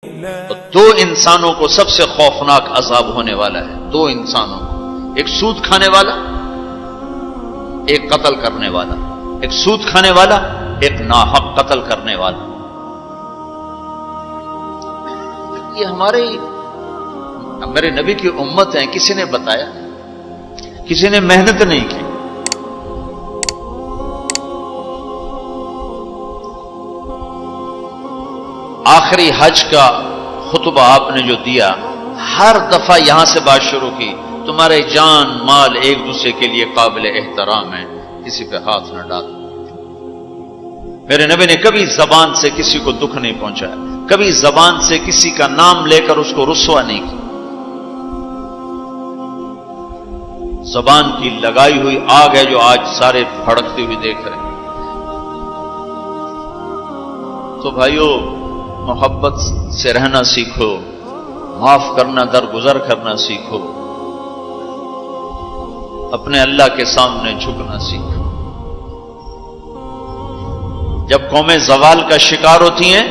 تو دو انسانوں کو سب سے خوفناک عذاب ہونے والا ہے، دو انسانوں کو، ایک سود کھانے والا، ایک قتل کرنے والا، ایک سود کھانے والا، ایک ناحق قتل کرنے والا۔ یہ ہمارے نبی کی امت ہیں، کسی نے بتایا، کسی نے محنت نہیں کی۔ آخری حج کا خطبہ آپ نے جو دیا، ہر دفعہ یہاں سے بات شروع کی، تمہارے جان مال ایک دوسرے کے لیے قابل احترام ہے، کسی پہ ہاتھ نہ ڈالو۔ میرے نبی نے کبھی زبان سے کسی کو دکھ نہیں پہنچایا، کبھی زبان سے کسی کا نام لے کر اس کو رسوا نہیں کیا۔ زبان کی لگائی ہوئی آگ ہے جو آج سارے بھڑکتے ہوئے دیکھ رہے ہیں۔ تو بھائیو، محبت سے رہنا سیکھو، معاف کرنا، درگزر کرنا سیکھو، اپنے اللہ کے سامنے جھکنا سیکھو۔ جب قومیں زوال کا شکار ہوتی ہیں،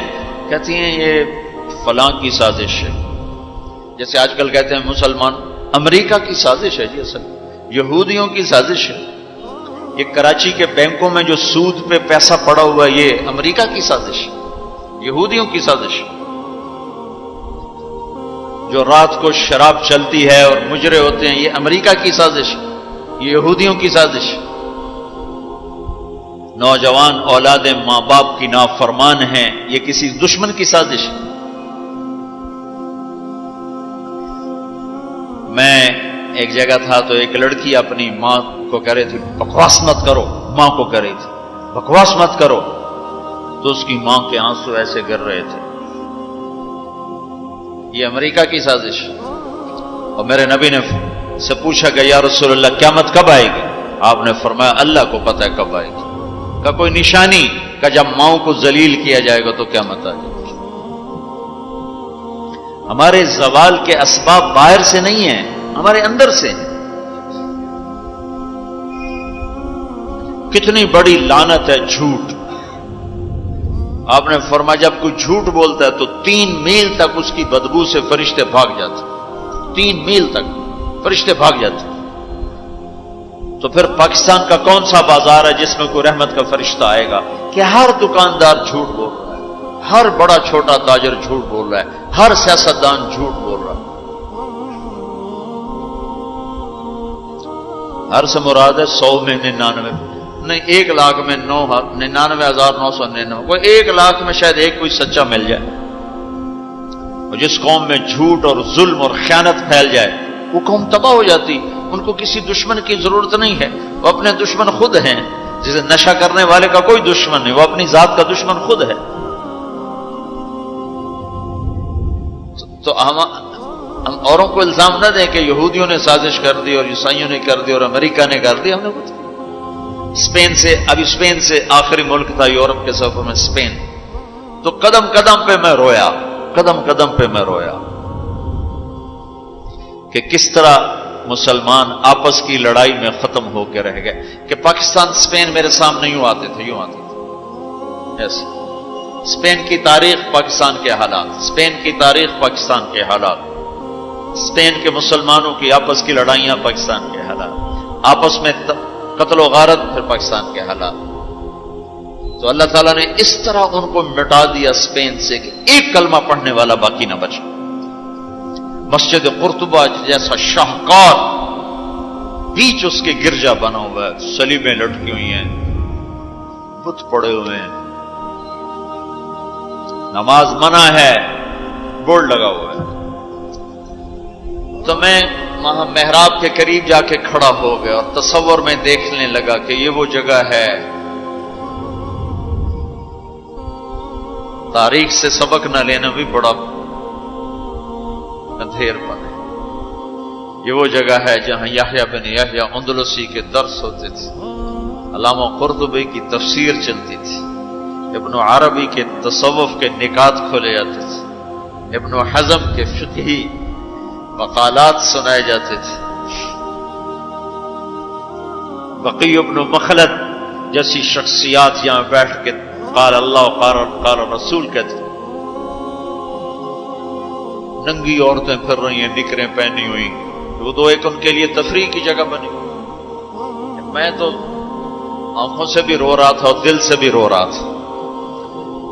کہتی ہیں یہ فلاں کی سازش ہے، جیسے آج کل کہتے ہیں مسلمان، امریکہ کی سازش ہے جی، اصل یہودیوں کی سازش ہے۔ یہ کراچی کے بینکوں میں جو سود پہ پیسہ پڑا ہوا ہے، یہ امریکہ کی سازش ہے، یہودیوں کی سازش۔ جو رات کو شراب چلتی ہے اور مجرے ہوتے ہیں، یہ امریکہ کی سازش، یہ یہودیوں کی سازش۔ نوجوان اولاد ماں باپ کی نافرمان ہیں، یہ کسی دشمن کی سازش۔ میں ایک جگہ تھا تو ایک لڑکی اپنی ماں کو کہہ رہی تھی بکواس مت کرو، ماں کو کہہ رہی تھی بکواس مت کرو، تو اس کی ماں کے آنسو ایسے گر رہے تھے۔ یہ امریکہ کی سازش۔ اور میرے نبی نے سے پوچھا کہ یا رسول اللہ قیامت کب آئے گی؟ آپ نے فرمایا اللہ کو پتہ ہے کب آئے گی۔ کا کوئی نشانی کہ جب ماؤں کو ذلیل کیا جائے گا تو قیامت آ جائے گی۔ ہمارے زوال کے اسباب باہر سے نہیں ہیں، ہمارے اندر سے ہیں۔ کتنی بڑی لعنت ہے جھوٹ۔ آپ نے فرمایا جب کوئی جھوٹ بولتا ہے تو 3 میل تک اس کی بدبو سے فرشتے بھاگ جاتے، 3 میل تک فرشتے بھاگ جاتے۔ تو پھر پاکستان کا کون سا بازار ہے جس میں کوئی رحمت کا فرشتہ آئے گا؟ کہ ہر دکاندار جھوٹ بول رہا ہے، ہر بڑا چھوٹا تاجر جھوٹ بول رہا ہے، ہر سیاستدان جھوٹ بول رہا ہے۔ ہر سے مراد ہے 100 میں 99 نہیں، 1 لاکھ میں 99,999، کوئی 1 لاکھ میں شاید ایک کوئی سچا مل جائے۔ اور جس قوم میں جھوٹ اور ظلم اور خیانت پھیل جائے وہ قوم تباہ ہو جاتی۔ ان کو کسی دشمن کی ضرورت نہیں ہے، وہ اپنے دشمن خود ہیں۔ جسے نشہ کرنے والے کا کوئی دشمن نہیں، وہ اپنی ذات کا دشمن خود ہے۔ تو ہم اوروں کو الزام نہ دیں کہ یہودیوں نے سازش کر دی اور عیسائیوں نے کر دی اور امریکہ نے کر دی۔ ہم نے کچھ اسپین سے آخری ملک تھا یورپ کے سفر میں، اسپین، تو قدم قدم پہ میں رویا، قدم قدم پہ میں رویا کہ کس طرح مسلمان آپس کی لڑائی میں ختم ہو کے رہ گئے۔ کہ پاکستان اسپین میرے سامنے یوں آتے تھے، یوں آتے تھے، یس، اسپین کی تاریخ پاکستان کے حالات، اسپین کی تاریخ پاکستان کے حالات، اسپین کے مسلمانوں کی آپس کی لڑائیاں پاکستان کے حالات، آپس میں قتل و غارت، پھر پاکستان کے حالات۔ تو اللہ تعالیٰ نے اس طرح ان کو مٹا دیا اسپین سے کہ ایک کلمہ پڑھنے والا باقی نہ بچا۔ مسجد قرطبہ جیسا شاہکار بیچ اس کے گرجا بنا ہوا ہے، صلیبیں لٹکی ہوئی ہیں، بت پڑے ہوئے ہیں، نماز منع ہے، بورڈ لگا ہوا ہے۔ تو میں وہاں محراب کے قریب جا کے کھڑا ہو گیا اور تصور میں دیکھنے لگا کہ یہ وہ جگہ ہے تاریخ سے سبق نہ لینا بھی بڑا اندھیر پن ہے۔ یہ وہ جگہ ہے جہاں یحییٰ بن یحییٰ اندلسی کے درس ہوتے تھے، علامہ قرطبی کی تفسیر چلتی تھی، ابن عربی کے تصوف کے نکات کھولے جاتے تھے، ابن حزم کے فقہی مقالات سنائے جاتے تھے، بقی ابن مخلد جیسی شخصیات یہاں بیٹھ کے قال اللہ قال رسول کہتے، ننگی عورتیں پھر رہی ہیں نکریں پہنی ہوئی، وہ تو ایک ان کے لیے تفریح کی جگہ بنی. میں تو آنکھوں سے بھی رو رہا تھا اور دل سے بھی رو رہا تھا،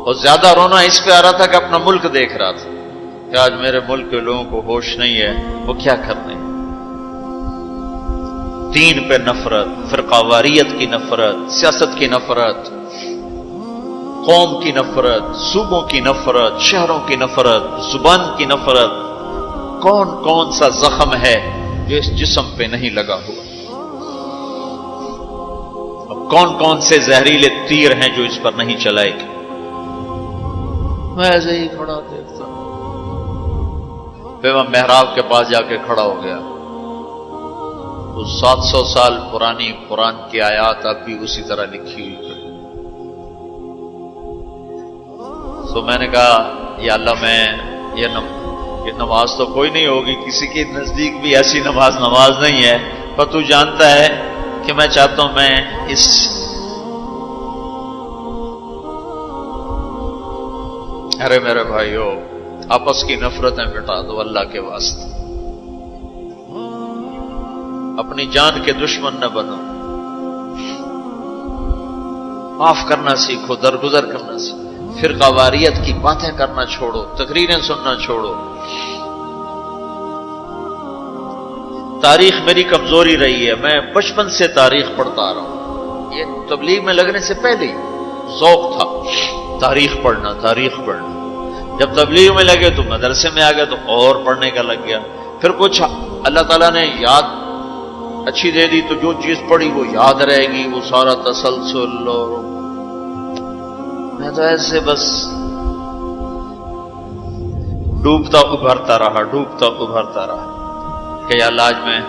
اور زیادہ رونا اس پہ آ رہا تھا کہ اپنا ملک دیکھ رہا تھا کہ آج میرے ملک کے لوگوں کو ہوش نہیں ہے وہ کیا کرنے. دین پہ نفرت، فرقہ واریت کی نفرت، سیاست کی نفرت، قوم کی نفرت، صوبوں کی نفرت، شہروں کی نفرت، زبان کی نفرت. کون کون سا زخم ہے جو اس جسم پہ نہیں لگا ہوا؟ اب کون کون سے زہریلے تیر ہیں جو اس پر نہیں چلائے گے؟ میں ایسے ہی کھڑا دیکھتا، پھر میں محراب کے پاس جا کے کھڑا ہو گیا. تو 700 سال پرانی قرآن کی آیات اب بھی اسی طرح لکھی ہوئی ہے. تو میں نے کہا یا اللہ، میں یہ نماز تو کوئی نہیں ہوگی، کسی کے نزدیک بھی ایسی نماز نہیں ہے، پر تو جانتا ہے کہ میں چاہتا ہوں میں اس ارے میرے بھائیو، آپس کی نفرتیں مٹا دو اللہ کے واسطے. اپنی جان کے دشمن نہ بنو، معاف کرنا سیکھو، درگزر کرنا سیکھو، فرقہ واریت کی باتیں کرنا چھوڑو، تقریریں سننا چھوڑو. تاریخ میری کمزوری رہی ہے، میں بچپن سے تاریخ پڑھتا آ رہا ہوں. یہ تبلیغ میں لگنے سے پہلے ہی ذوق تھا تاریخ پڑھنا. جب تبلیغ میں لگے تو مدرسے میں آ گئے تو اور پڑھنے کا لگ گیا. پھر کچھ اللہ تعالیٰ نے یاد اچھی دے دی تو جو چیز پڑھی وہ یاد رہے گی، وہ سارا تسلسل. اور میں تو ایسے بس ڈوبتا ابھرتا رہا کہ یا اللہ، آج میں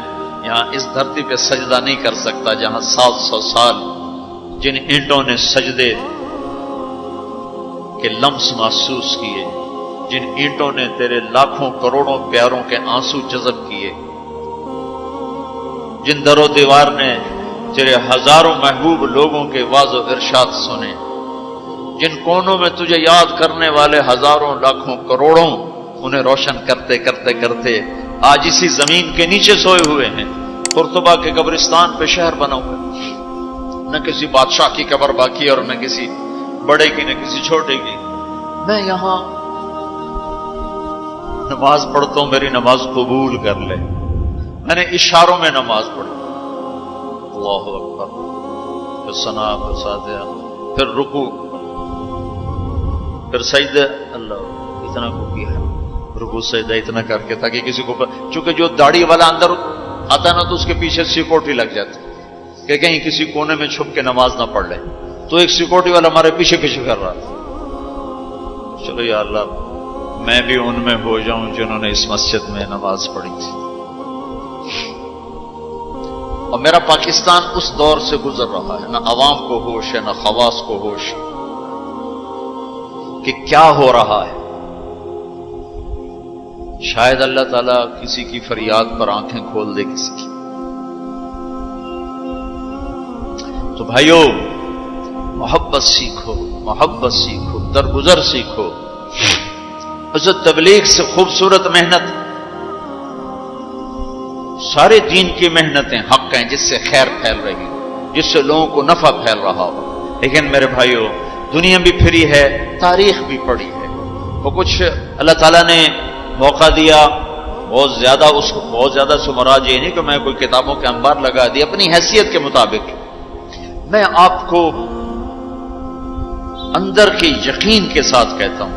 یہاں اس دھرتی پہ سجدہ نہیں کر سکتا جہاں 700 سال جن اینٹوں نے سجدے کے لمس محسوس کیے، جن اینٹوں نے تیرے لاکھوں کروڑوں پیاروں کے آنسو جذب کیے، جن در و دیوار نے تیرے ہزاروں محبوب لوگوں کے واز و ارشاد سنے، جن کونوں میں تجھے یاد کرنے والے ہزاروں لاکھوں کروڑوں انہیں روشن کرتے آج اسی زمین کے نیچے سوئے ہوئے ہیں. قرطبہ کے قبرستان پہ شہر بنا ہوا، نہ کسی بادشاہ کی قبر باقی اور نہ کسی بڑے کی نہ کسی چھوٹے کی. میں یہاں نماز پڑھتا ہوں، میری نماز قبول کر لے. میں نے اشاروں میں نماز پڑھی، اللہ اکبر، پھر ثنا، پھر سجدہ، پھر رکوع، پھر سجدہ. اللہ اتنا کو کیا ہے، رکوع سجدہ اتنا کر کے تاکہ کسی کو چونکہ جو داڑھی والا اندر آتا نا تو اس کے پیچھے سیکورٹی لگ جاتی کہ کہیں کسی کونے میں چھپ کے نماز نہ پڑھ لے. تو ایک سیکورٹی والا ہمارے پیچھے کر رہا تھا. چلو یا اللہ، میں بھی ان میں ہو جاؤں جنہوں نے اس مسجد میں نماز پڑھی تھی. اور میرا پاکستان اس دور سے گزر رہا ہے، نہ عوام کو ہوش ہے نہ خواص کو ہوش کہ کیا ہو رہا ہے. شاید اللہ تعالیٰ کسی کی فریاد پر آنکھیں کھول دے کسی کی. تو بھائیو، محبت سیکھو، درگزر سیکھو. اس تبلیغ سے خوبصورت محنت، سارے دین کی محنتیں حق ہیں جس سے خیر پھیل رہی ہو، جس سے لوگوں کو نفع پھیل رہا ہو. لیکن میرے بھائیو، دنیا بھی پھری ہے، تاریخ بھی پڑھی ہے. وہ کچھ اللہ تعالیٰ نے موقع دیا، بہت زیادہ سے مراد یہ نہیں کہ میں کوئی کتابوں کے انبار لگا دی. اپنی حیثیت کے مطابق میں آپ کو اندر کے یقین کے ساتھ کہتا ہوں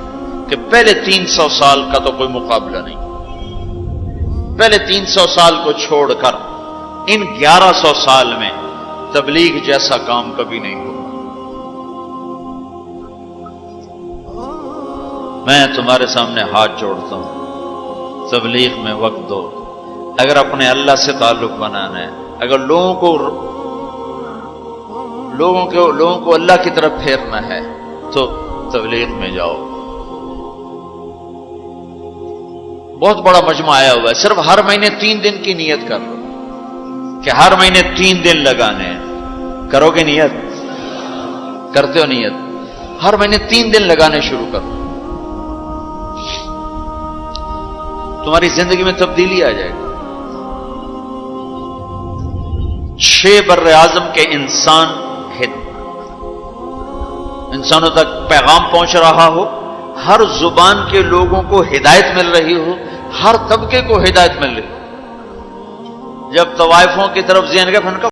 کہ پہلے 300 سال کا تو کوئی مقابلہ نہیں. پہلے 300 سال کو چھوڑ کر ان 1100 سال میں تبلیغ جیسا کام کبھی نہیں ہوا. میں تمہارے سامنے ہاتھ جوڑتا ہوں، تبلیغ میں وقت دو. اگر اپنے اللہ سے تعلق بنانا ہے، اگر لوگوں کو اللہ کی طرف پھیرنا ہے تو تبلیغ میں جاؤ. بہت بڑا مجمع آیا ہوا ہے، صرف ہر مہینے 3 دن کی نیت کر لو کہ ہر مہینے 3 دن لگانے ہیں. کرو گے نیت؟ کرتے ہو نیت؟ ہر مہینے 3 دن لگانے شروع کرو. تمہاری زندگی میں تبدیلی آ جائے گی. 6 بر اعظم کے انسانوں تک پیغام پہنچ رہا ہو، ہر زبان کے لوگوں کو ہدایت مل رہی ہو، ہر طبقے کو ہدایت مل رہی ہو. جب طوائفوں کی طرف ذہن کا پھنکا